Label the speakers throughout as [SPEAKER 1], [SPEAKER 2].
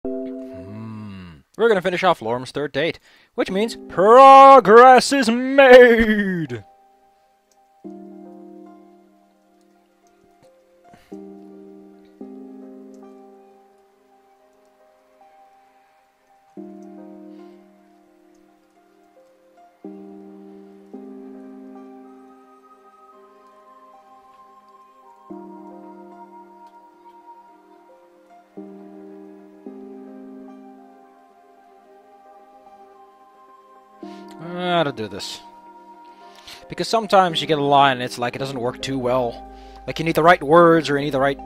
[SPEAKER 1] We're going to finish off Lorem's third date, which means progress is made! How to do this. Because sometimes you get a line and it's like it doesn't work too well. Like you need the right words or you need the right...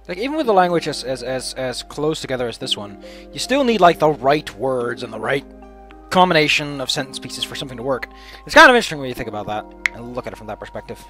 [SPEAKER 1] Like even with the language as close together as this one, you still need like the right words and the right combination of sentence pieces for something to work. It's kind of interesting when you think about that and look at it from that perspective.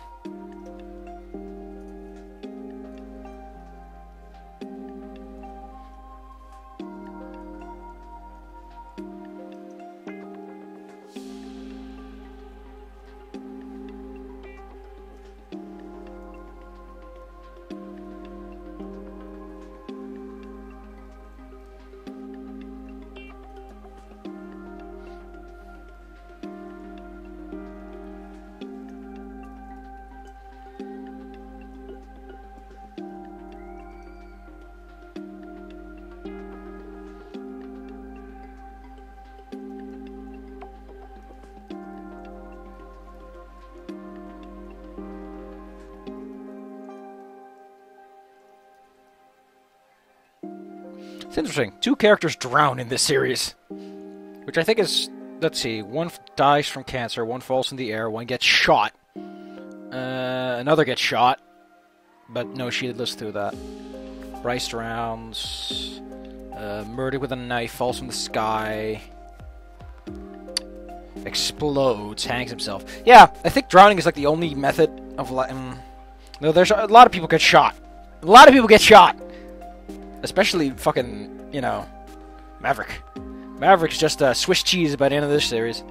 [SPEAKER 1] It's interesting. 2 characters drown in this series. Which I think is... Let's see. One dies from cancer, one falls in the air, one gets shot. Another gets shot. But no, she lives through that. Bryce drowns. Murdered with a knife, falls from the sky. Explodes, hangs himself. Yeah, I think drowning is like the only method of... No, there's a lot of people get shot. A lot of people get shot! Especially fucking, you know, Maverick. Maverick's just Swiss cheese by the end of this series.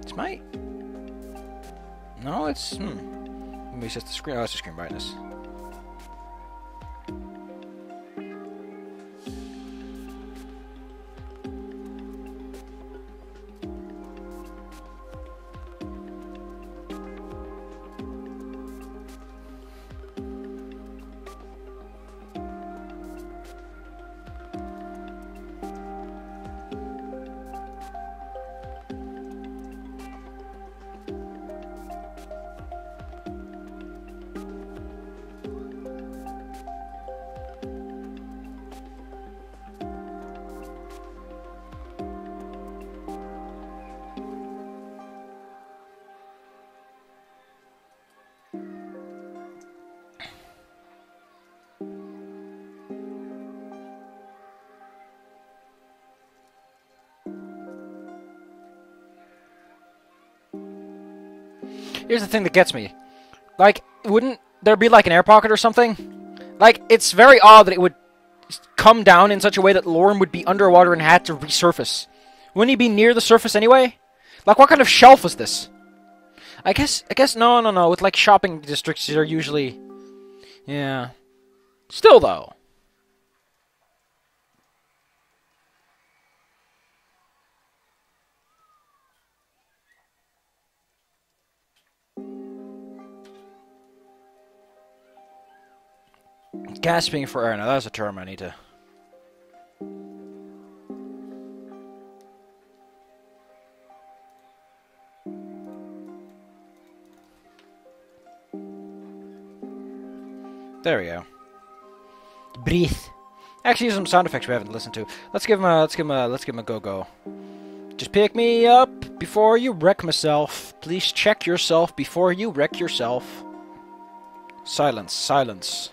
[SPEAKER 1] It's my... No, it's... Maybe it's just the screen... Oh, it's the screen brightness. Here's the thing that gets me. Like, wouldn't there be like an air pocket or something? Like, it's very odd that it would come down in such a way that Lorem would be underwater and had to resurface. Wouldn't he be near the surface anyway? Like, what kind of shelf was this? I guess, no. With, like, shopping districts, they're usually... Yeah. Still, though. Gasping for air. Now, that's a term I need to... There we go. Breathe. Actually, some sound effects we haven't listened to. Let's give him a go-go. Just pick me up before you wreck myself. Please check yourself before you wreck yourself. Silence, silence.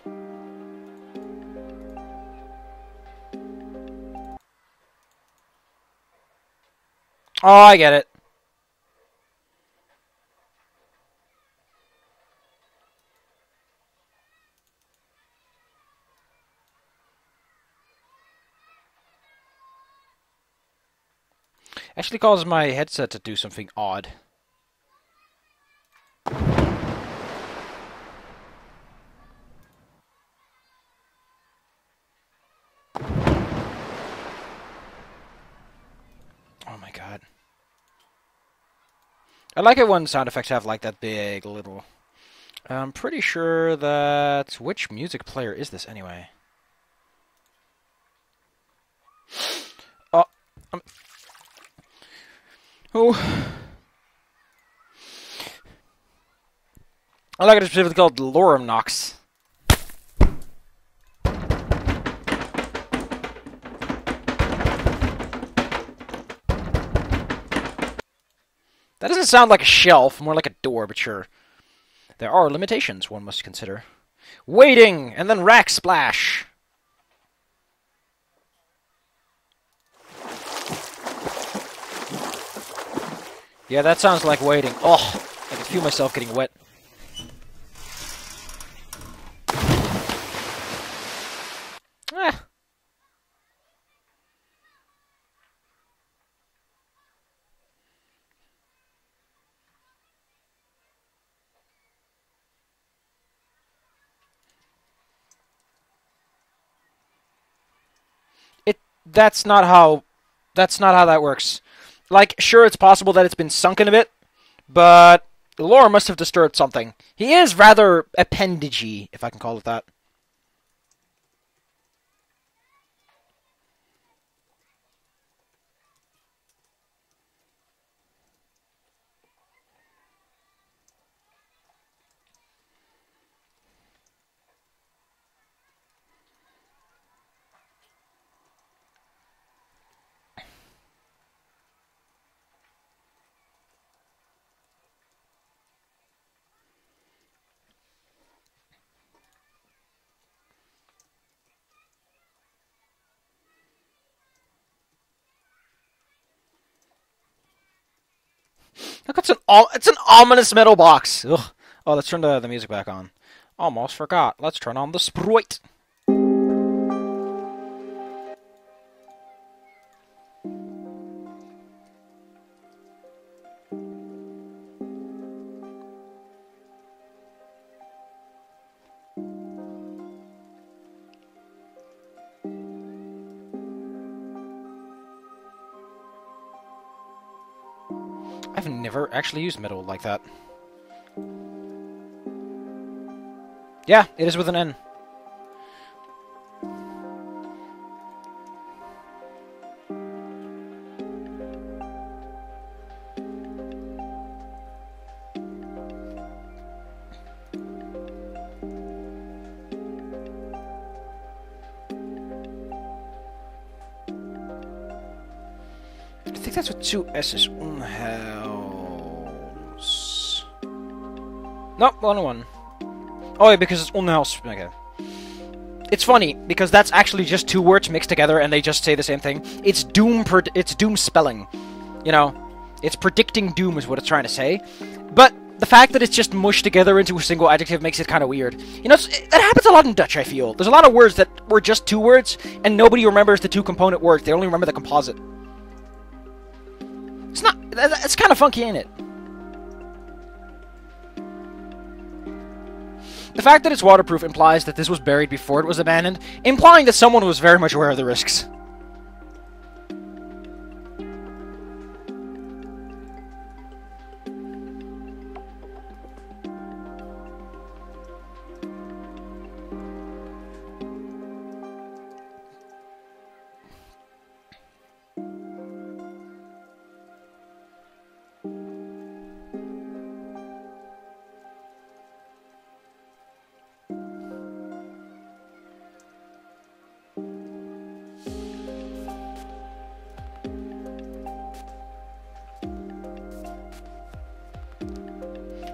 [SPEAKER 1] Oh, I get it. Actually causes my headset to do something odd. I like it when sound effects have like that big little... I'm pretty sure that... Which music player is this anyway? Oh. Oh. I like it specifically called Lorem Nox. That doesn't sound like a shelf, more like a door, but sure. There are limitations one must consider. Waiting, and then rack splash. Yeah, that sounds like waiting. Oh, I can feel myself getting wet. Ah. That's not how that works. Like, sure, it's possible that it's been sunken a bit, but the lore must have disturbed something. He is rather appendagey, if I can call it that. Look, it's an ominous metal box. Ugh. Oh, let's turn the music back on. Almost forgot. Let's turn on the sprite. I've never actually used metal like that. Yeah, it is with an N. I think that's with two S's. Unhaus. Nope, only one. Oh, yeah, because it's unhaus. Okay. It's funny because that's actually just two words mixed together, and they just say the same thing. It's doom. It's doom spelling. You know, it's predicting doom is what it's trying to say. But the fact that it's just mushed together into a single adjective makes it kind of weird. You know, that happens a lot in Dutch. I feel there's a lot of words that were just two words, and nobody remembers the two component words. They only remember the composite. It's not. It's kind of funky, ain't it? The fact that it's waterproof implies that this was buried before it was abandoned, implying that someone was very much aware of the risks.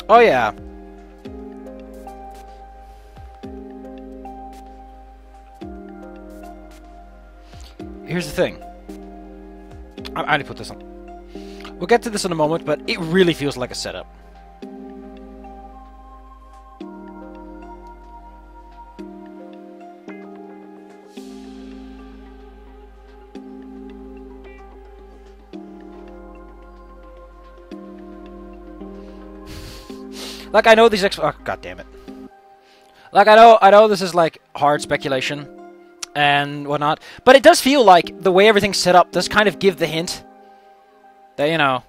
[SPEAKER 1] Oh yeah. Here's the thing. I need to put this on. We'll get to this in a moment, but it really feels like a setup. Like, I know these oh, god damn it. Like, I know this is, like, hard speculation and whatnot, but it does feel like the way everything's set up does kind of give the hint that, you know...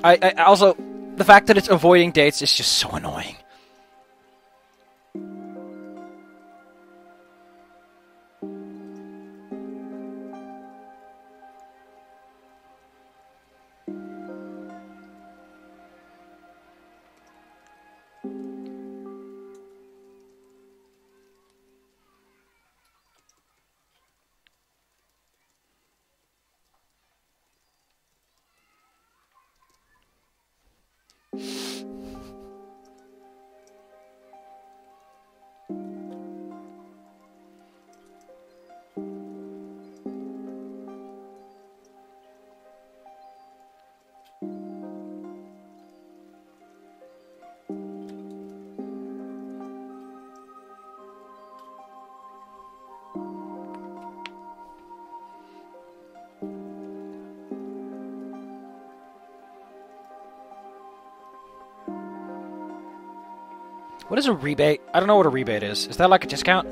[SPEAKER 1] I also, the fact that it's avoiding dates is just so annoying. What is a rebate? I don't know what a rebate is. Is that like a discount?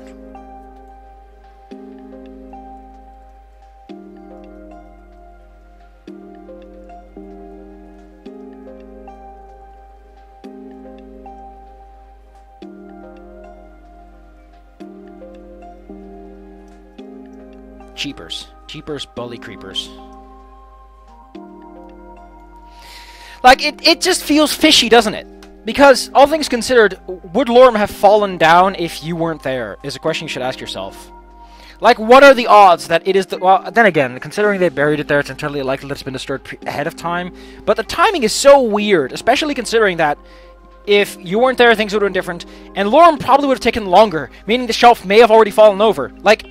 [SPEAKER 1] Cheapers. Cheapers, bully creepers. Like, it just feels fishy, doesn't it? Because, all things considered, would Lorem have fallen down if you weren't there, is a question you should ask yourself. Like, what are the odds that it is the... Well, then again, considering they buried it there, it's entirely likely that it's been destroyed ahead of time. But the timing is so weird, especially considering that if you weren't there, things would have been different. And Lorem probably would have taken longer, meaning the shelf may have already fallen over. Like,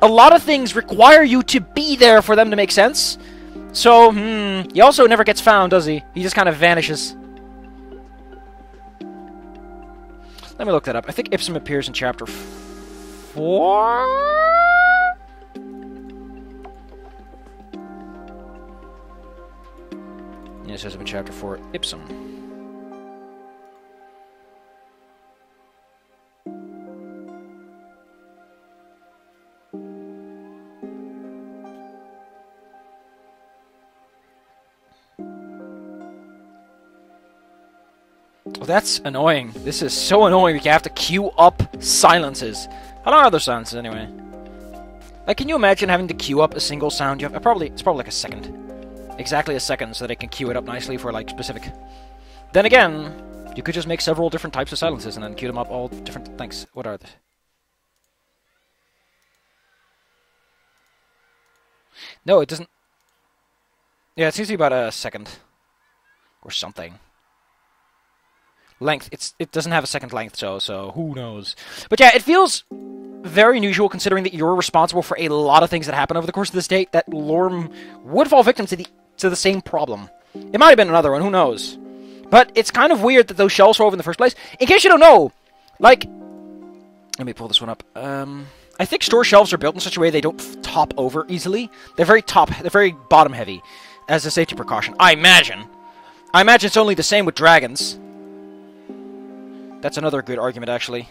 [SPEAKER 1] a lot of things require you to be there for them to make sense. So, he also never gets found, does he? He just kind of vanishes. Let me look that up. I think Ipsum appears in chapter 4? Yeah, it says in chapter 4, Ipsum. Well, that's annoying. This is so annoying that you have to queue up silences. How long are those silences, anyway? Like, can you imagine having to queue up a single sound? It's probably like a second. Exactly a second, so that it can queue it up nicely for, like, specific... Then again, you could just make several different types of silences and then queue them up all different things. What are they? No, it doesn't... Yeah, it seems to be about a second. Or something. Length. It doesn't have a second length, so who knows. But yeah, it feels very unusual considering that you're responsible for a lot of things that happen over the course of this date, that Lorem would fall victim to the same problem. It might have been another one, who knows. But it's kind of weird that those shelves were over in the first place. In case you don't know, like... Let me pull this one up. I think store shelves are built in such a way they don't top over easily. They're very bottom heavy, as a safety precaution. I imagine it's only the same with dragons. That's another good argument, actually.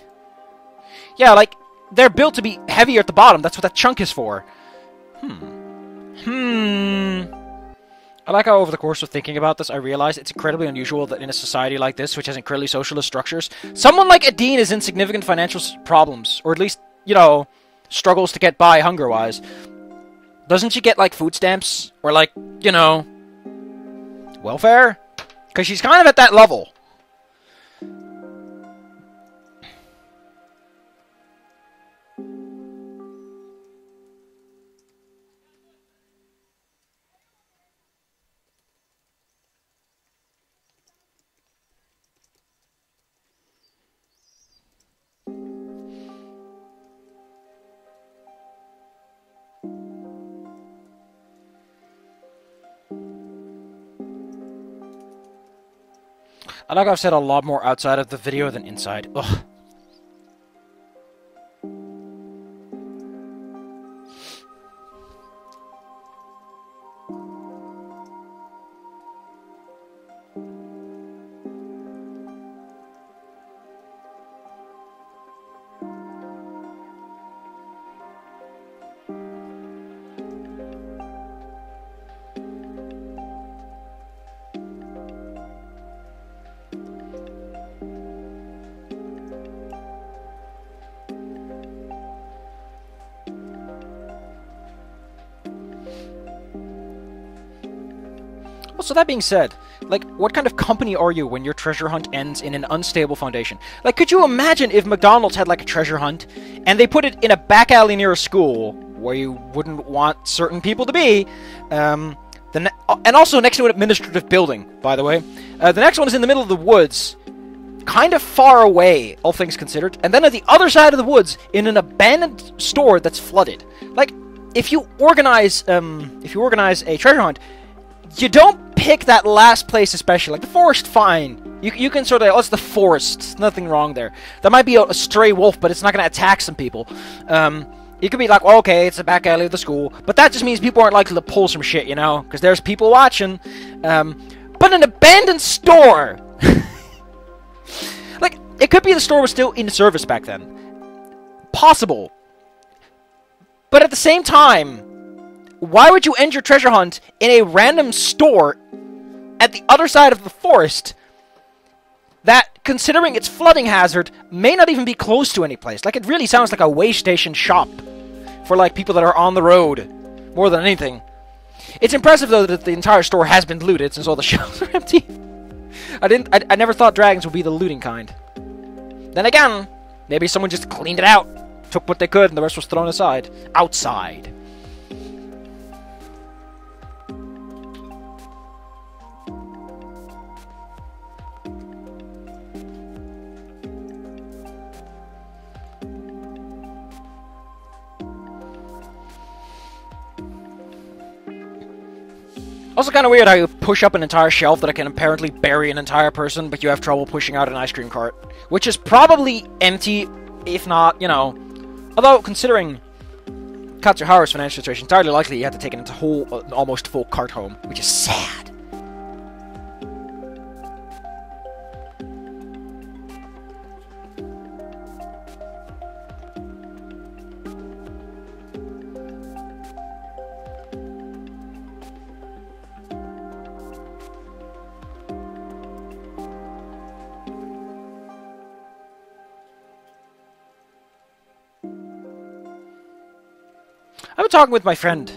[SPEAKER 1] Yeah, like, they're built to be heavier at the bottom. That's what that chunk is for. I like how over the course of thinking about this, I realize it's incredibly unusual that in a society like this, which has incredibly socialist structures, someone like Adine is in significant financial problems. Or at least, you know, struggles to get by hunger-wise. Doesn't she get, like, food stamps? Or, like, you know, welfare? Because she's kind of at that level. I like I've said a lot more outside of the video than inside. Ugh. Also, that being said, like, what kind of company are you when your treasure hunt ends in an unstable foundation? Like, could you imagine if McDonald's had, like, a treasure hunt, and they put it in a back alley near a school, where you wouldn't want certain people to be, and also next to an administrative building, by the way. The next one is in the middle of the woods, kind of far away, all things considered, and then at the other side of the woods, in an abandoned store that's flooded. Like, if you organize a treasure hunt, you don't pick that last place especially. Like, the forest, fine. You can sort of, oh, it's the forest. Nothing wrong there. There might be a stray wolf, but it's not going to attack some people. You could be like, well, okay, it's the back alley of the school. But that just means people aren't likely to pull some shit, you know? Because there's people watching. But an abandoned store! Like, it could be the store was still in service back then. Possible. But at the same time, why would you end your treasure hunt in a random store at the other side of the forest that, considering its flooding hazard, may not even be close to any place? Like, it really sounds like a way station shop for, like, people that are on the road, more than anything. It's impressive, though, that the entire store has been looted since all the shelves are empty. I never thought dragons would be the looting kind. Then again, maybe someone just cleaned it out, took what they could, and the rest was thrown aside. Outside. Also kind of weird how you push up an entire shelf that can apparently bury an entire person, but you have trouble pushing out an ice cream cart. Which is probably empty, if not, you know... Although, considering Katsuharu's financial situation, entirely likely he had to take an almost full cart home, which is sad. I've been talking with my friend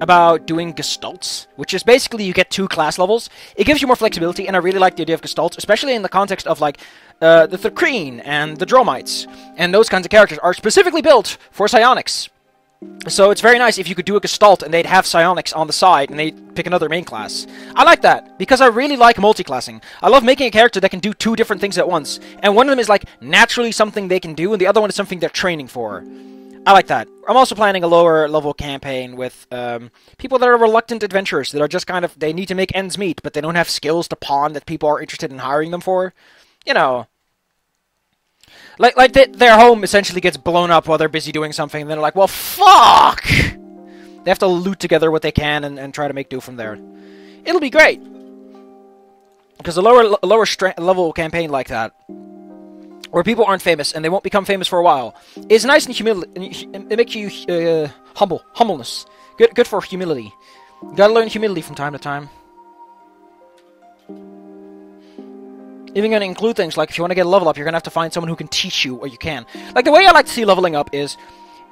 [SPEAKER 1] about doing gestalts, which is basically you get 2 class levels. It gives you more flexibility, and I really like the idea of gestalts, especially in the context of, like, the Thakreen and the Dromites, and those kinds of characters are specifically built for psionics. So it's very nice if you could do a gestalt and they'd have psionics on the side and they'd pick another main class. I like that, because I really like multi-classing. I love making a character that can do 2 different things at once, and one of them is, like, naturally something they can do, and the other one is something they're training for. I like that. I'm also planning a lower level campaign with people that are reluctant adventurers, that are just kind of, they need to make ends meet, but they don't have skills to pawn that people are interested in hiring them for. You know. Like their home essentially gets blown up while they're busy doing something, and they're like, well, fuck! They have to loot together what they can and try to make do from there. It'll be great. Because a lower level campaign like that, where people aren't famous, and they won't become famous for a while, is nice and it makes you humbleness. Good for humility. You gotta learn humility from time to time. Even gonna include things like, if you want to get a level up, you're gonna have to find someone who can teach you what you can. Like, the way I like to see leveling up is,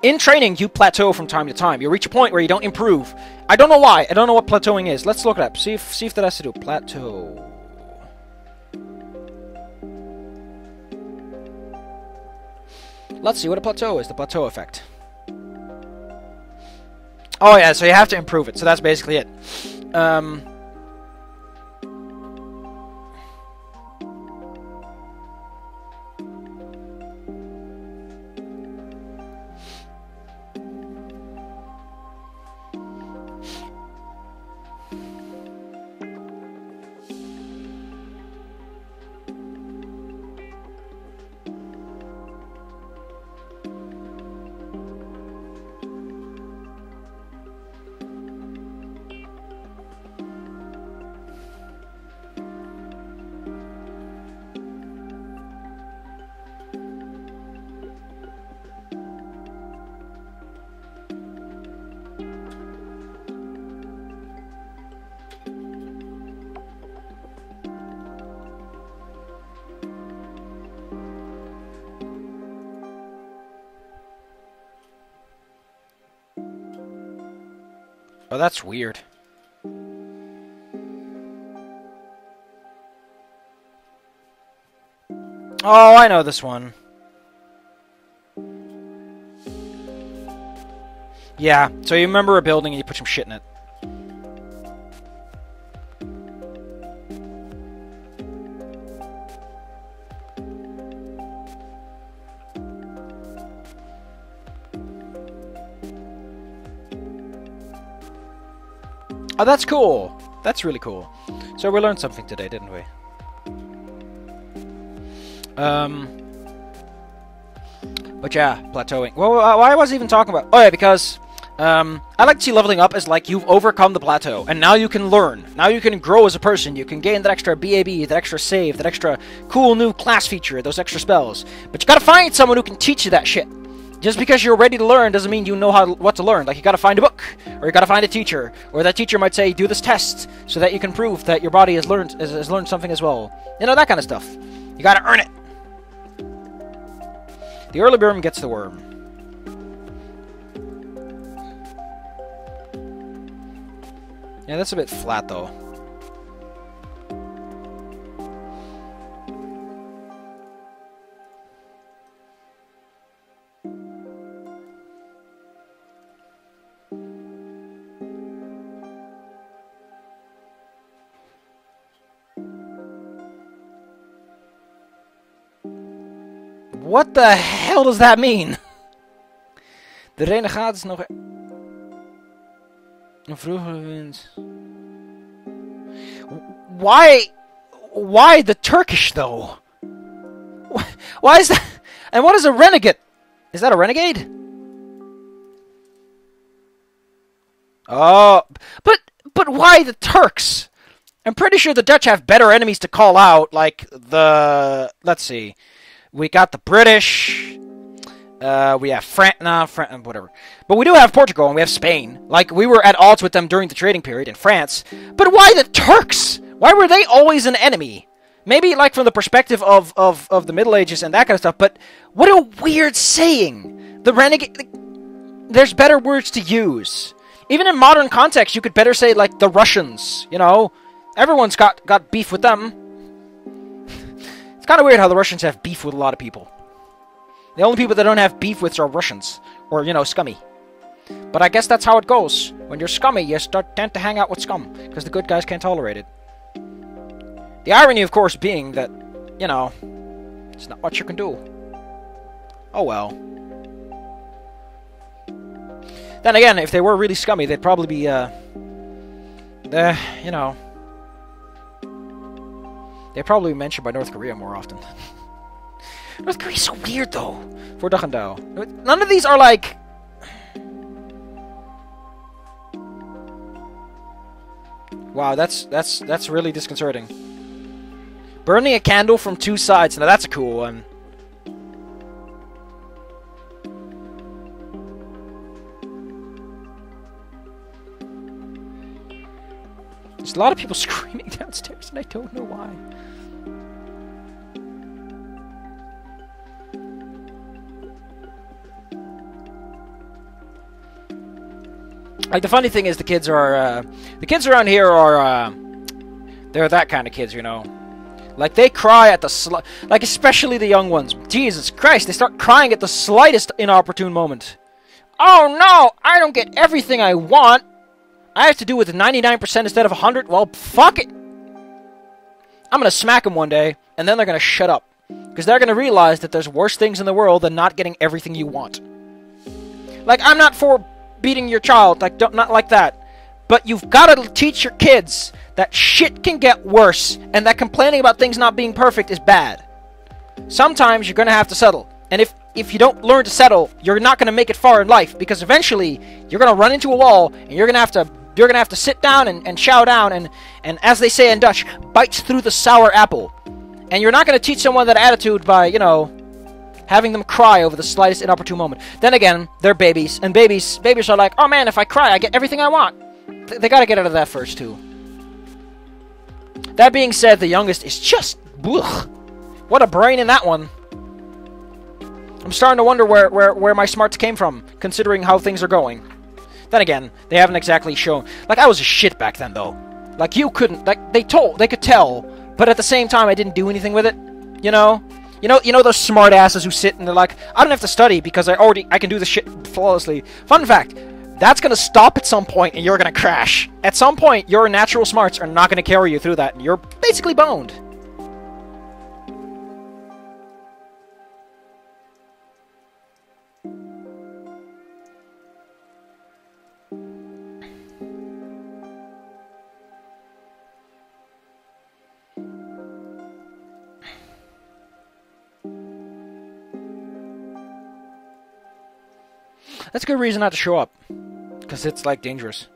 [SPEAKER 1] in training, you plateau from time to time. You reach a point where you don't improve. I don't know why. I don't know what plateauing is. Let's look it up. See if that has to do. Plateau. Let's see what a plateau is. The plateau effect. Oh yeah, so you have to improve it. So that's basically it. Oh, that's weird. Oh, I know this one. Yeah, so you remember a building and you put some shit in it. Oh, that's cool. That's really cool. So we learned something today, didn't we? But yeah, plateauing. Well, why was I even talking about? Oh yeah, because I like to see leveling up as like you've overcome the plateau, and now you can learn. Now you can grow as a person. You can gain that extra BAB, that extra save, that extra cool new class feature, those extra spells. But you gotta find someone who can teach you that shit. Just because you're ready to learn doesn't mean you know what to learn. Like, you gotta find a book, or you gotta find a teacher, or that teacher might say, do this test, so that you can prove that your body has learned something as well. You know, that kind of stuff. You gotta earn it. The early worm gets the worm. Yeah, that's a bit flat, though. What the hell does that mean? De renegaat is nog een vroegere wind. Why the Turkish though? Why is that? And what is a renegade? Is that a renegade? Oh, but why the Turks? I'm pretty sure the Dutch have better enemies to call out, like the, let's see. We got the British, we have whatever. But we do have Portugal, and we have Spain. Like, we were at odds with them during the trading period in France. But why the Turks? Why were they always an enemy? Maybe, like, from the perspective of the Middle Ages and that kind of stuff, but what a weird saying. The renegade, there's better words to use. Even in modern context, you could better say, like, the Russians, you know? Everyone's got beef with them. It's kind of weird how the Russians have beef with a lot of people. The only people that don't have beef with are Russians. Or, you know, scummy. But I guess that's how it goes. When you're scummy, you tend to hang out with scum. Because the good guys can't tolerate it. The irony, of course, being that, you know, it's not what you can do. Oh well. Then again, if they were really scummy, they'd probably be, you know... They'd probably be mentioned by North Korea more often. North Korea's so weird, though. For Dao. None of these are like... Wow, that's really disconcerting. Burning a candle from two sides. Now that's a cool one. There's a lot of people screaming downstairs, and I don't know why. Like, the funny thing is, the kids around here are, they're that kind of kids, you know. Like, they cry at the like, especially the young ones. Jesus Christ, they start crying at the slightest inopportune moment. Oh no, I don't get everything I want. I have to do with 99% instead of 100. Well, fuck it. I'm gonna smack them one day, and then they're gonna shut up. Because they're gonna realize that there's worse things in the world than not getting everything you want. Like, I'm not for beating your child, like, not like that. But you've got to teach your kids that shit can get worse, and that complaining about things not being perfect is bad. Sometimes you're going to have to settle. And if you don't learn to settle, you're not going to make it far in life, because eventually you're going to run into a wall, and you're going to have to sit down and chow down, and as they say in Dutch, bites through the sour apple. And you're not going to teach someone that attitude by, you know, having them cry over the slightest inopportune moment. Then again, they're babies, and babies are like, oh man, if I cry, I get everything I want. They gotta get out of that first, too. That being said, the youngest is just... Ugh, what a brain in that one. I'm starting to wonder where my smarts came from, considering how things are going. Then again, they haven't exactly shown... Like, I was a shit back then, though. Like, you couldn't... Like, they could tell, but at the same time, I didn't do anything with it. You know? You know those smart asses who sit and they're like, I don't have to study because I can do this shit flawlessly. Fun fact, that's gonna stop at some point and you're gonna crash. At some point, your natural smarts are not gonna carry you through that, and you're basically boned. That's a good reason not to show up. Because it's, like, dangerous.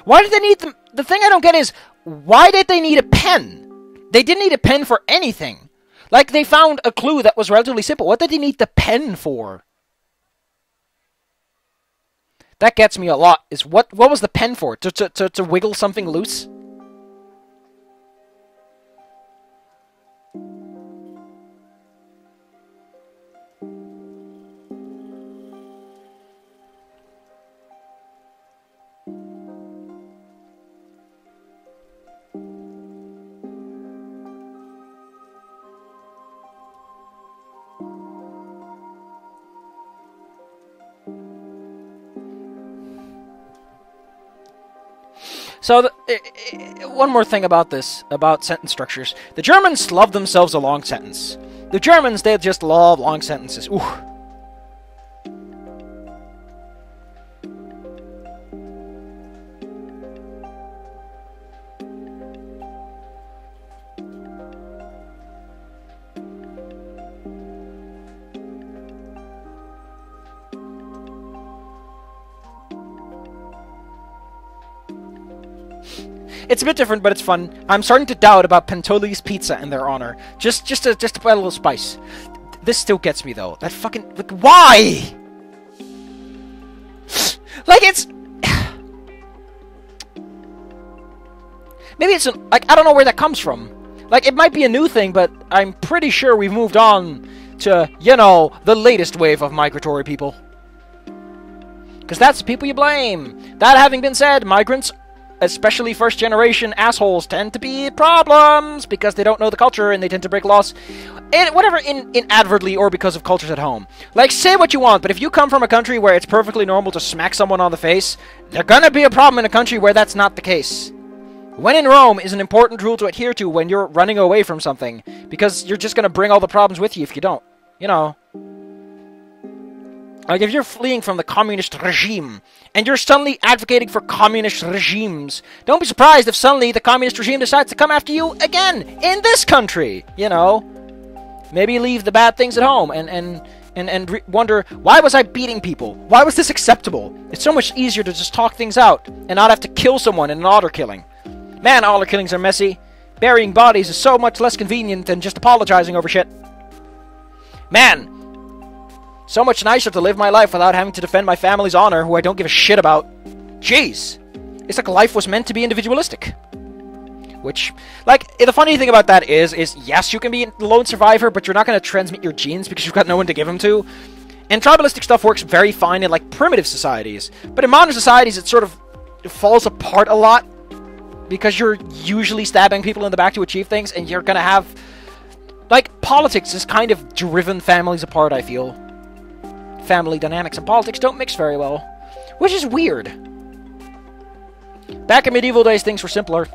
[SPEAKER 1] Why did they need them? The thing I don't get is, why did they need a pen? They didn't need a pen for anything. Like, they found a clue that was relatively simple. What did they need the pen for? That gets me a lot. Is what was the pen for? To wiggle something loose? So, one more thing about this, about sentence structures. The Germans love themselves a long sentence. The Germans, they just love long sentences. Ooh. It's a bit different, but it's fun. I'm starting to doubt about Pentoli's pizza in their honor. Just to put a little spice. This still gets me though. That fucking why? Like it's maybe it's like I don't know where that comes from. Like it might be a new thing, but I'm pretty sure we've moved on to the latest wave of migratory people. Because that's the people you blame. That having been said, migrants, especially first-generation assholes, tend to be problems because they don't know the culture and they tend to break laws, whatever, inadvertently or because of cultures at home. Like, say what you want, but if you come from a country where it's perfectly normal to smack someone on the face, there's gonna be a problem in a country where that's not the case. When in Rome is an important rule to adhere to when you're running away from something, because you're just gonna bring all the problems with you if you don't. Like, if you're fleeing from the communist regime, and you're suddenly advocating for communist regimes, don't be surprised if suddenly the communist regime decides to come after you again, in this country, Maybe leave the bad things at home, and wonder, why was I beating people? Why was this acceptable? It's so much easier to just talk things out, and not have to kill someone in an honor killing. Man, honor killings are messy. Burying bodies is so much less convenient than just apologizing over shit. Man, so much nicer to live my life without having to defend my family's honor, who I don't give a shit about. Jeez. It's like life was meant to be individualistic. Which, like, the funny thing about that is yes, you can be a lone survivor, but you're not going to transmit your genes because you've got no one to give them to. And tribalistic stuff works very fine in, like, primitive societies. But in modern societies, it sort of falls apart a lot because you're usually stabbing people in the back to achieve things, and you're going to have... Like, politics has kind of driven families apart, I feel. Family dynamics and politics don't mix very well, which is weird. Back in medieval days, things were simpler.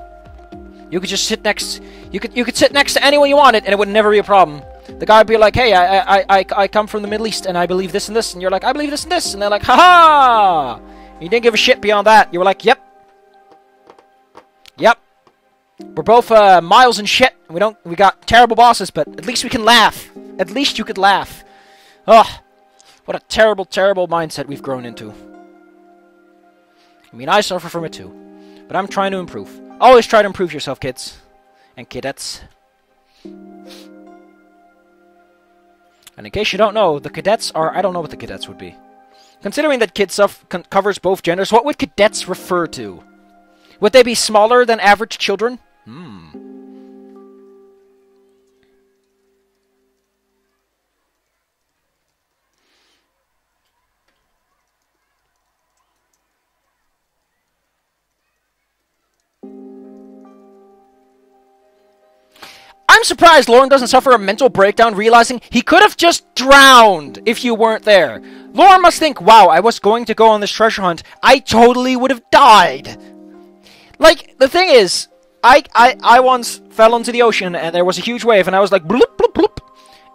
[SPEAKER 1] You could just sit next. You could sit next to anyone you wanted, and it would never be a problem. The guy would be like, "Hey, I come from the Middle East, and I believe this and this," and you're like, "I believe this and this," and they're like, "Ha ha!" You didn't give a shit beyond that. You were like, "Yep, yep." We're both miles and shit. We got terrible bosses, but at least we can laugh. At least you could laugh. Ugh. What a terrible, terrible mindset we've grown into. I mean, I suffer from it too. But I'm trying to improve. Always try to improve yourself, kids. And cadets. And in case you don't know, the cadets are... I don't know what the cadets would be. Considering that kid stuff covers both genders, what would cadets refer to? Would they be smaller than average children? I'm surprised Lorem doesn't suffer a mental breakdown realizing he could have just drowned if you weren't there. Lorem must think, wow, I was going to go on this treasure hunt. I totally would have died. Like, the thing is, I once fell into the ocean and there was a huge wave and I was like, bloop, bloop, bloop.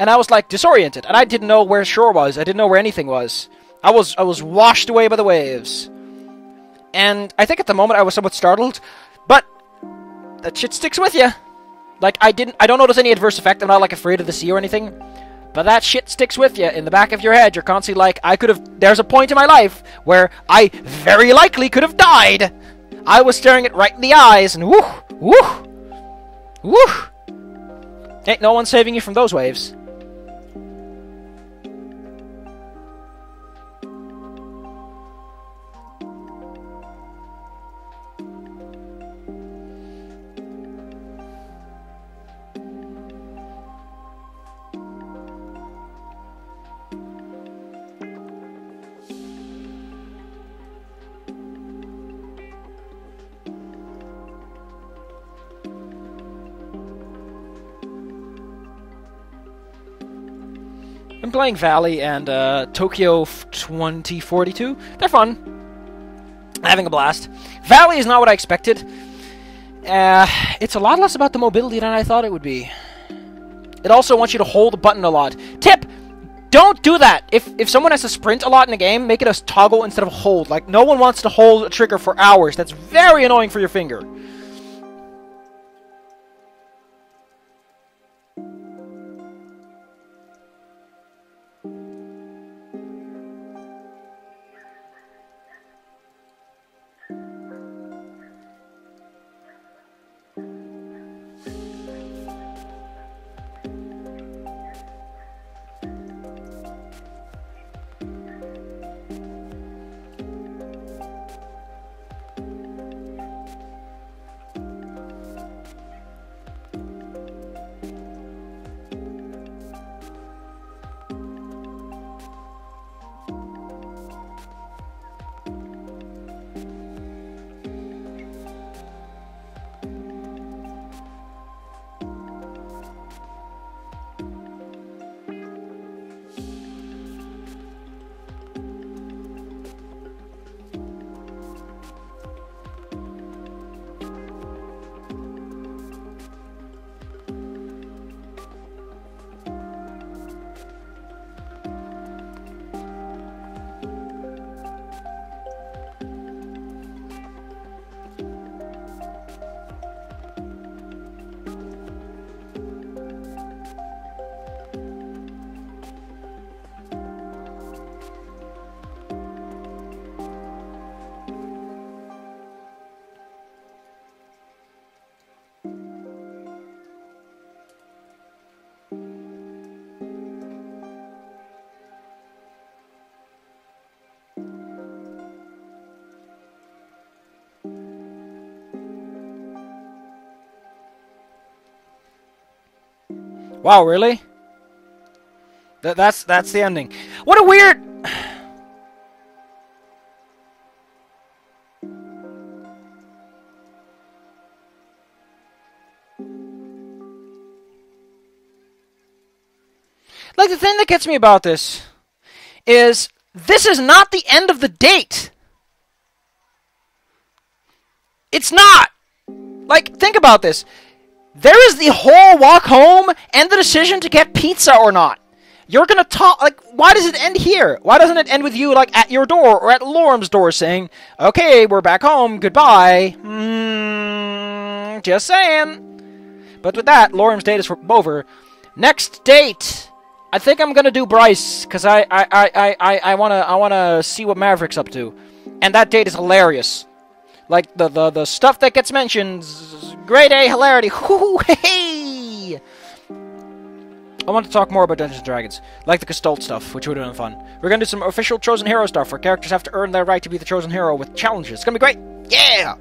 [SPEAKER 1] And I was like disoriented and I didn't know where shore was. I didn't know where anything was. I was washed away by the waves. And I think at the moment I was somewhat startled, but that shit sticks with you. Like, I don't notice any adverse effect. I'm not, like, afraid of the sea or anything. But that shit sticks with you. In the back of your head, you're constantly like, there's a point in my life where I very likely could have died. I was staring it right in the eyes, and whoo, whoo, whoo. Ain't no one saving you from those waves. I'm playing Valley and Tokyo 2042. They're fun. I'm having a blast. Valley is not what I expected. It's a lot less about the mobility than I thought it would be. It also wants you to hold the button a lot. Tip! Don't do that! If someone has to sprint a lot in a game, make it a toggle instead of a hold. Like, no one wants to hold a trigger for hours. That's very annoying for your finger. Wow, really? That's the ending. What a weird... Like, the thing that gets me about this is not the end of the date. It's not. Like, think about this. There is the whole walk home and the decision to get pizza or not. You're gonna talk, like, why does it end here? Why doesn't it end with you, like, at your door or at Lorem's door saying, okay, we're back home, goodbye. Just saying. But with that, Lorem's date is over. Next date. I think I'm gonna do Bryce, because I wanna see what Maverick's up to. And that date is hilarious. Like, the stuff that gets mentioned, grade A hilarity, hoo hey! I want to talk more about Dungeons & Dragons, like the Gestalt stuff, which would have been fun. We're gonna do some official Chosen Hero stuff, where characters have to earn their right to be the Chosen Hero with challenges. It's gonna be great! Yeah!